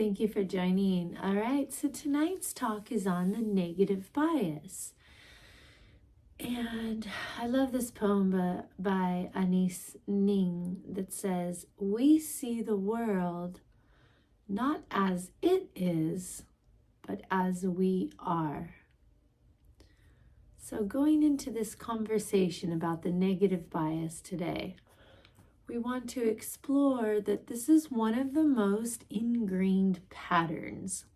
Thank you for joining. All right, so tonight's talk is on the negative bias. And I love this poem by Anais Ning that says, "We see the world not as it is, but as we are." So going into this conversation about the negative bias today, we want to explore that this is one of the most ingrained patterns.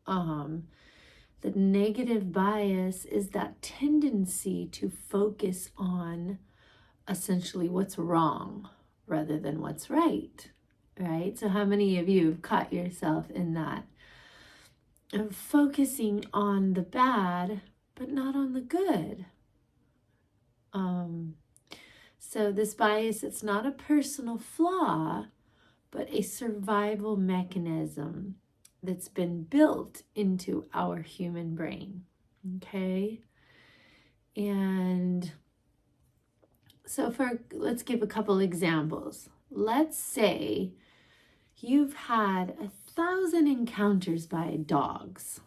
The negative bias is that tendency to focus on essentially what's wrong rather than what's right, right? So how many of you have caught yourself in that? Of focusing on the bad, but not on the good. So this bias, it's not a personal flaw, but a survival mechanism that's been built into our human brain, okay? And so let's give a couple examples. Let's say you've had 1,000 encounters by dogs.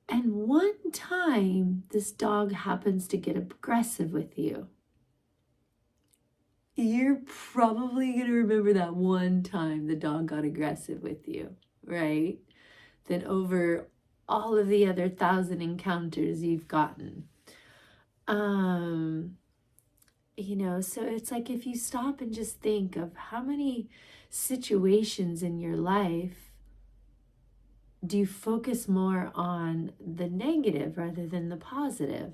And one time this dog happens to get aggressive with you. You're probably going to remember that one time the dog got aggressive with you, right? Than over all of the other 1,000 encounters you've gotten. So it's like if you stop and just think of how many situations in your life do you focus more on the negative rather than the positive?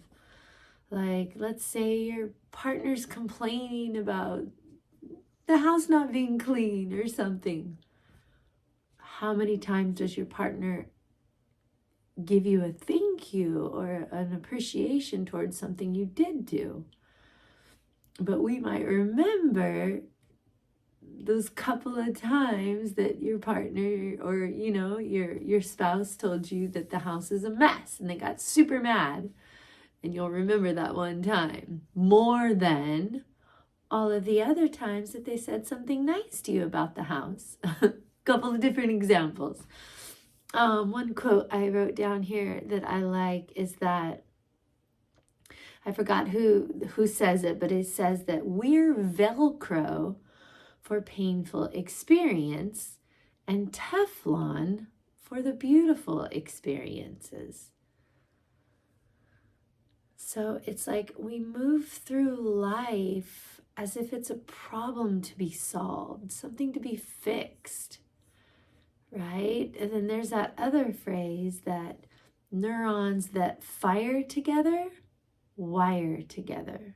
Like, let's say your partner's complaining about the house not being clean or something. How many times does your partner give you a thank you or an appreciation towards something you did do? But we might remember those couple of times that your partner or, your spouse told you that the house is a mess and they got super mad. And you'll remember that one time more than all of the other times that they said something nice to you about the house. A couple of different examples. One quote I wrote down here that I like is that, I forgot who says it, but it says that we're Velcro for painful experience and Teflon for the beautiful experiences. So it's like we move through life as if it's a problem to be solved, something to be fixed, right? And then there's that other phrase that neurons that fire together, wire together.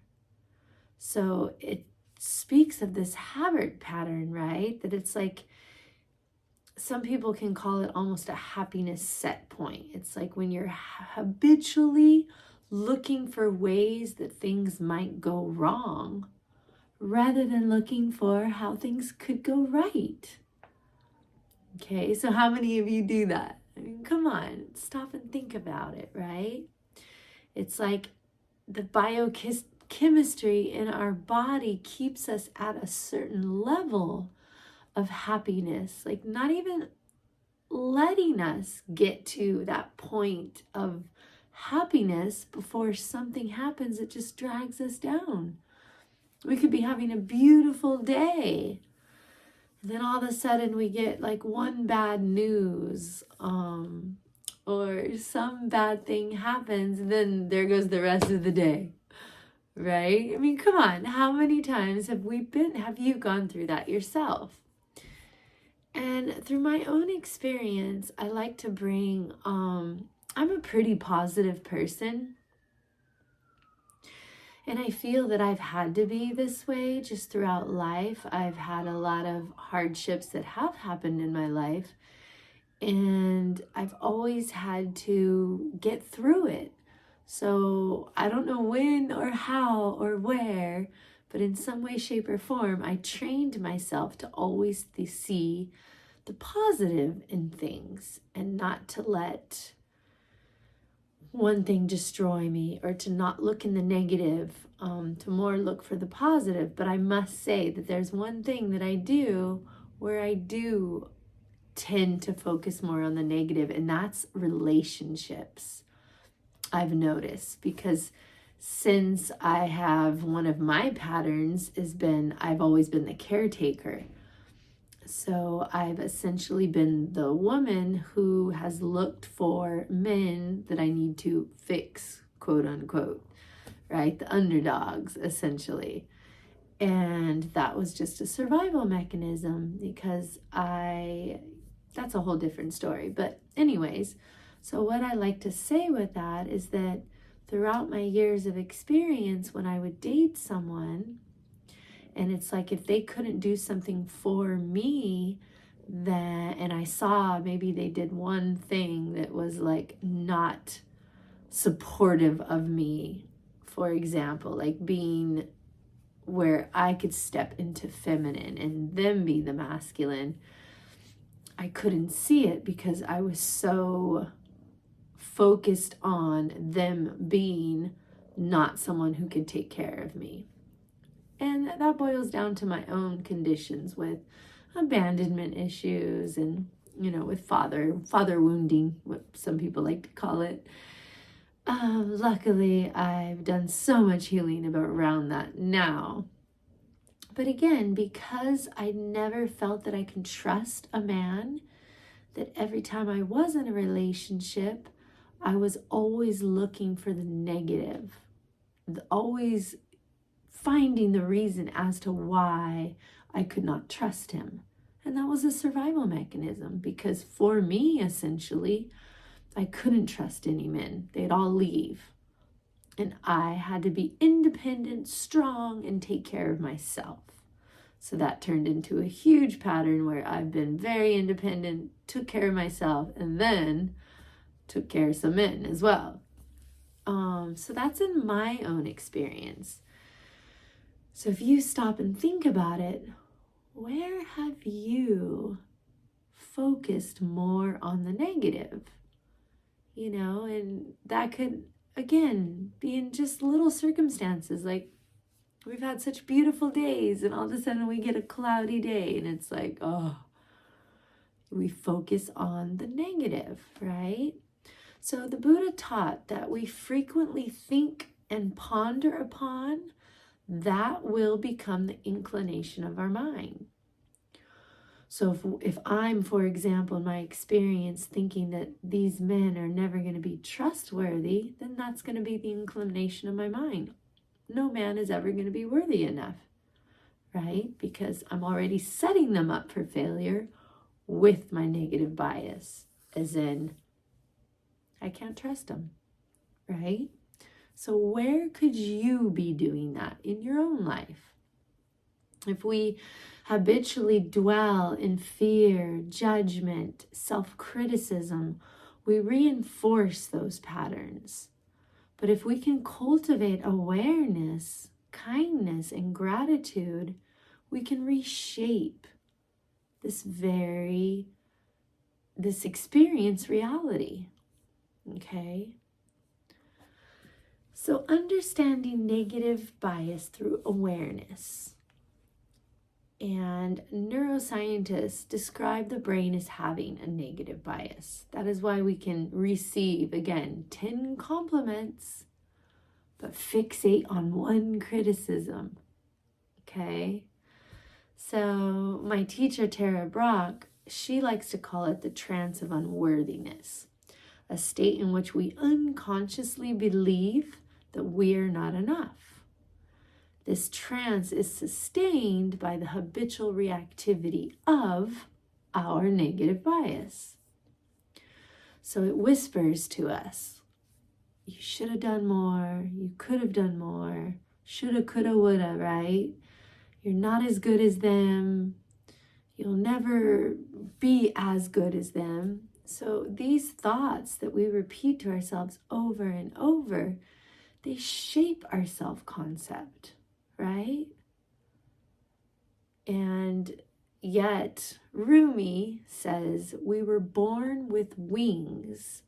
So it speaks of this habit pattern, right? That it's like, some people can call it almost a happiness set point. It's like when you're habitually looking for ways that things might go wrong rather than looking for how things could go right. Okay, so how many of you do that? I mean, come on, stop and think about it, right? It's like the biochemistry in our body keeps us at a certain level of happiness, like not even letting us get to that point of happiness before something happens that just drags us down. We could be having a beautiful day, and then all of a sudden we get like one bad news, or some bad thing happens, and then there goes the rest of the day, right? I mean, come on, how many times have you gone through that yourself? And through my own experience, I like to bring, I'm a pretty positive person. And I feel that I've had to be this way just throughout life. I've had a lot of hardships that have happened in my life. And I've always had to get through it. So I don't know when or how or where, but in some way, shape, or form, I trained myself to always see the positive in things and not to let one thing destroy me, or to not look in the negative, to more look for the positive. But I must say that there's one thing that I do where I do tend to focus more on the negative, and that's relationships. I've noticed, because since I have, one of my patterns has been, I've always been the caretaker. So I've essentially been the woman who has looked for men that I need to fix, quote unquote, right? The underdogs, essentially. And that was just a survival mechanism, because that's a whole different story. But anyways, so what I like to say with that is that throughout my years of experience, when I would date someone, and it's like if they couldn't do something for me, then, and I saw maybe they did one thing that was like not supportive of me, for example, like being where I could step into feminine and them be the masculine, I couldn't see it because I was so focused on them being not someone who could take care of me. And that boils down to my own conditions with abandonment issues and, with father wounding, what some people like to call it. Luckily, I've done so much healing around that now. But again, because I never felt that I can trust a man, that every time I was in a relationship, I was always looking for the negative, always finding the reason as to why I could not trust him. And that was a survival mechanism, because for me, essentially, I couldn't trust any men. They'd all leave. And I had to be independent, strong, and take care of myself. So that turned into a huge pattern where I've been very independent, took care of myself, and then took care of some men as well. So that's in my own experience. So if you stop and think about it, where have you focused more on the negative? And that could, again, be in just little circumstances. Like, we've had such beautiful days, and all of a sudden we get a cloudy day, and it's like, oh, we focus on the negative, right? So the Buddha taught that we frequently think and ponder upon, that will become the inclination of our mind. So if I'm, for example, in my experience, thinking that these men are never going to be trustworthy, then that's going to be the inclination of my mind. No man is ever going to be worthy enough, right? Because I'm already setting them up for failure with my negative bias, as in, I can't trust them, right? So where could you be doing that in your own life? If we habitually dwell in fear, judgment, self-criticism, we reinforce those patterns. But if we can cultivate awareness, kindness, and gratitude, we can reshape this experience reality. Okay? So understanding negative bias through awareness. And neuroscientists describe the brain as having a negative bias. That is why we can receive, again, 10 compliments, but fixate on one criticism. Okay? So my teacher, Tara Brock, she likes to call it the trance of unworthiness, a state in which we unconsciously believe that we are not enough. This trance is sustained by the habitual reactivity of our negative bias. So it whispers to us, you should have done more, you could have done more, shoulda, coulda, woulda, right? You're not as good as them, you'll never be as good as them. So these thoughts that we repeat to ourselves over and over, they shape our self-concept, right? And yet, Rumi says we were born with wings,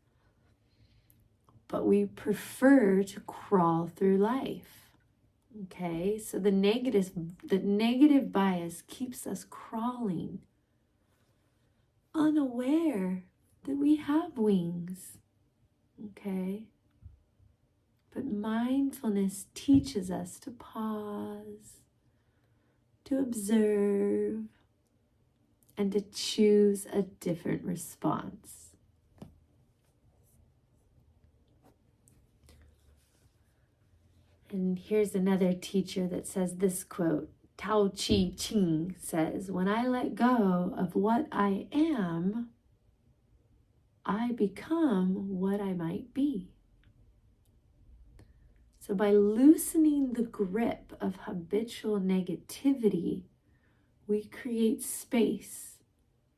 but we prefer to crawl through life. Okay, so the negative bias keeps us crawling unaware that we have wings, okay? But mindfulness teaches us to pause, to observe, and to choose a different response. And here's another teacher that says this quote. Tao Chi Ching says, "When I let go of what I am, I become what I might be." So by loosening the grip of habitual negativity, we create space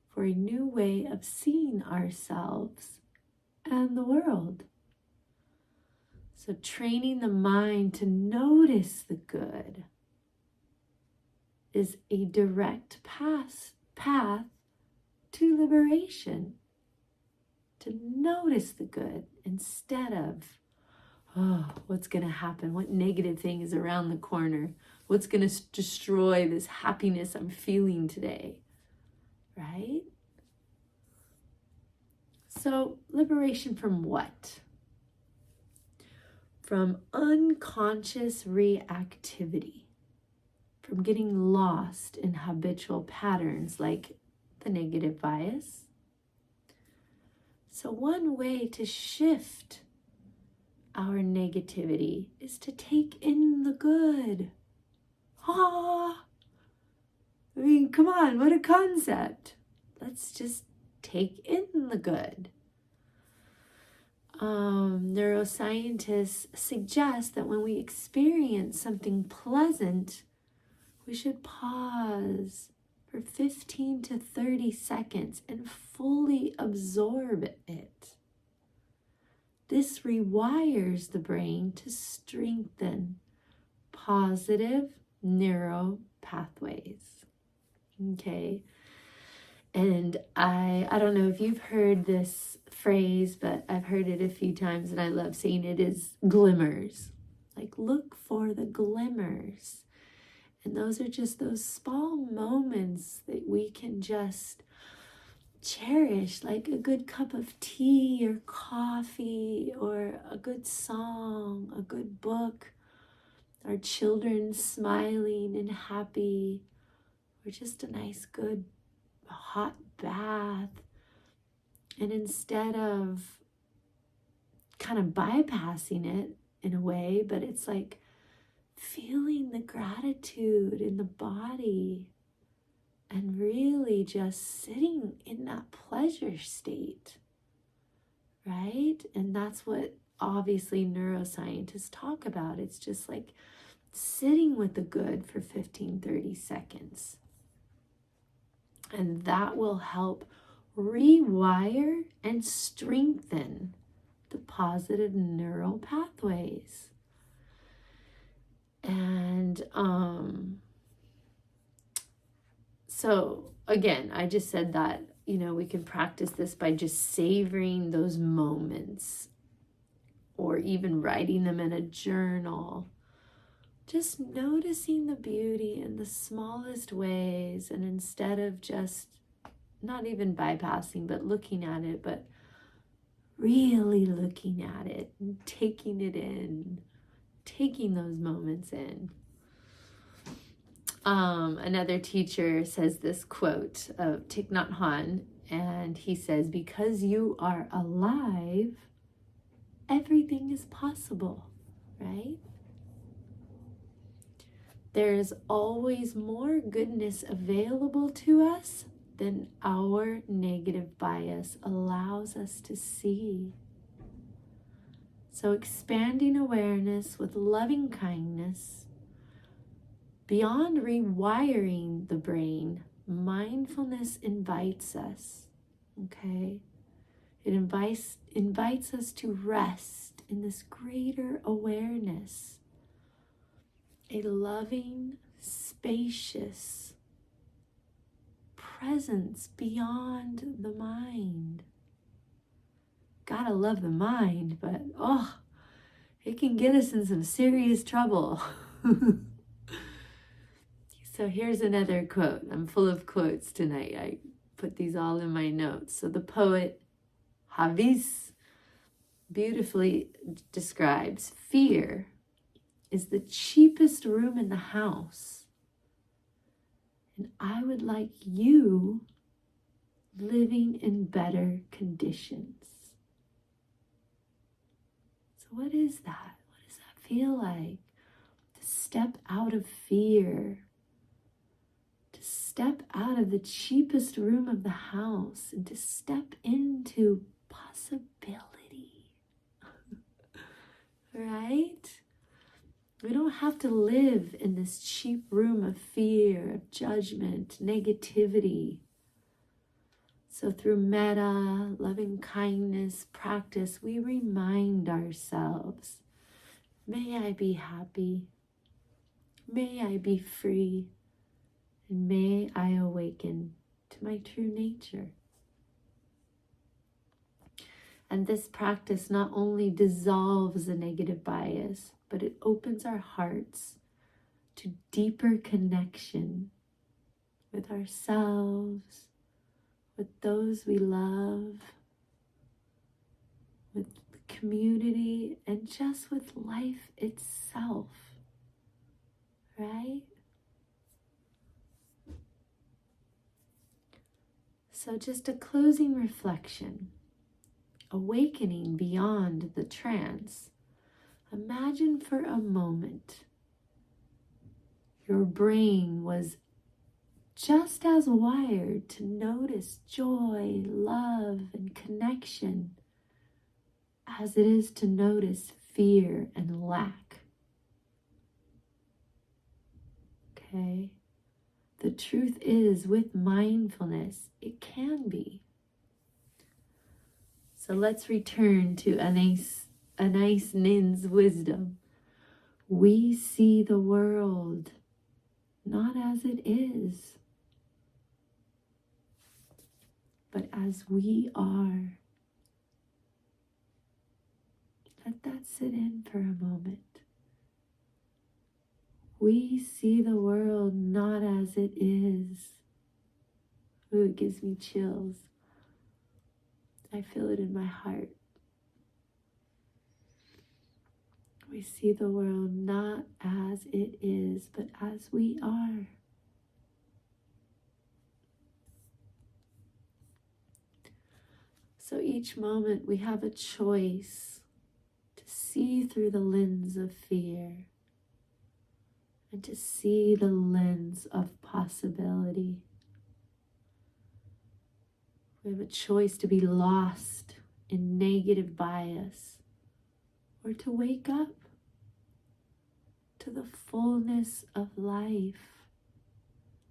for a new way of seeing ourselves and the world. So training the mind to notice the good is a direct path to liberation. To notice the good instead of, oh, what's going to happen? What negative thing is around the corner? What's going to destroy this happiness I'm feeling today? Right? So, liberation from what? From unconscious reactivity, from getting lost in habitual patterns like the negative bias. So one way to shift our negativity is to take in the good. I mean, come on, what a concept. Let's just take in the good. Neuroscientists suggest that when we experience something pleasant, we should pause for 15 to 30 seconds and fully absorb it. This rewires the brain to strengthen positive neural pathways. Okay. And I don't know if you've heard this phrase, but I've heard it a few times and I love saying it is glimmers. Like, look for the glimmers. And those are just those small moments that we can just cherish, like a good cup of tea or coffee or a good song, a good book, our children smiling and happy, or just a nice good hot bath. And instead of kind of bypassing it in a way, but it's like feeling the gratitude in the body and really just sitting in that pleasure state, right? And that's what obviously neuroscientists talk about. It's just like sitting with the good for 15, 30 seconds. And that will help rewire and strengthen the positive neural pathways. And so again, I just said that, we can practice this by just savoring those moments or even writing them in a journal. Just noticing the beauty in the smallest ways, and instead of just not even bypassing, but looking at it, but really looking at it and taking it in, taking those moments in. Another teacher says this quote of Thich Nhat Hanh, and he says, "Because you are alive, everything is possible," right? There is always more goodness available to us than our negative bias allows us to see. So expanding awareness with loving kindness, beyond rewiring the brain, mindfulness invites us, okay? It invites us to rest in this greater awareness, a loving, spacious presence beyond the mind. Gotta love the mind, but it can get us in some serious trouble. So here's another quote. I'm full of quotes tonight. I put these all in my notes. So the poet Hafiz beautifully describes fear is the cheapest room in the house. And I would like you living in better conditions. So what is that? What does that feel like? To step out of fear, to step out of the cheapest room of the house and to step into possibility, right? We don't have to live in this cheap room of fear, of judgment, negativity. So through metta, loving kindness, practice, we remind ourselves, may I be happy, may I be free, and may I awaken to my true nature. And this practice not only dissolves a negative bias, but it opens our hearts to deeper connection with ourselves, with those we love, with the community, and just with life itself, right? So just a closing reflection. Awakening beyond the trance. Imagine for a moment your brain was just as wired to notice joy, love, and connection as it is to notice fear and lack. Okay? The truth is, with mindfulness, it can be. So let's return to Anais Nin's wisdom. We see the world not as it is, but as we are. Let that sit in for a moment. We see the world not as it is. Ooh, it gives me chills. I feel it in my heart. We see the world not as it is, but as we are. So each moment we have a choice to see through the lens of fear and to see the lens of possibility. We have a choice to be lost in negative bias or to wake up to the fullness of life,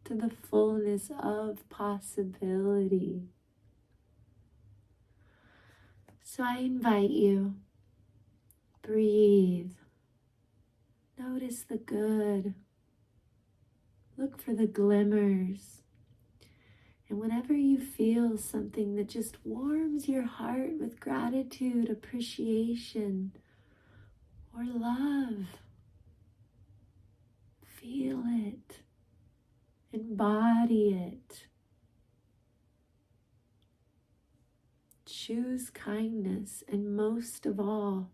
to the fullness of possibility. So I invite you, breathe, notice the good, look for the glimmers. And whenever you feel something that just warms your heart with gratitude, appreciation, or love, feel it, embody it. Choose kindness, and most of all,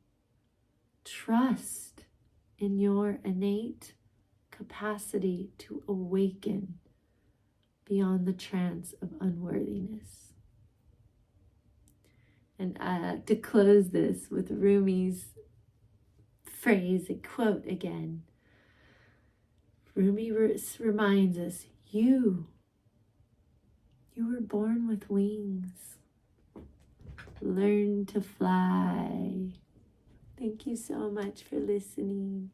trust in your innate capacity to awaken beyond the trance of unworthiness. And to close this with Rumi's phrase, a quote again. Rumi reminds us, you were born with wings. Learn to fly. Thank you so much for listening.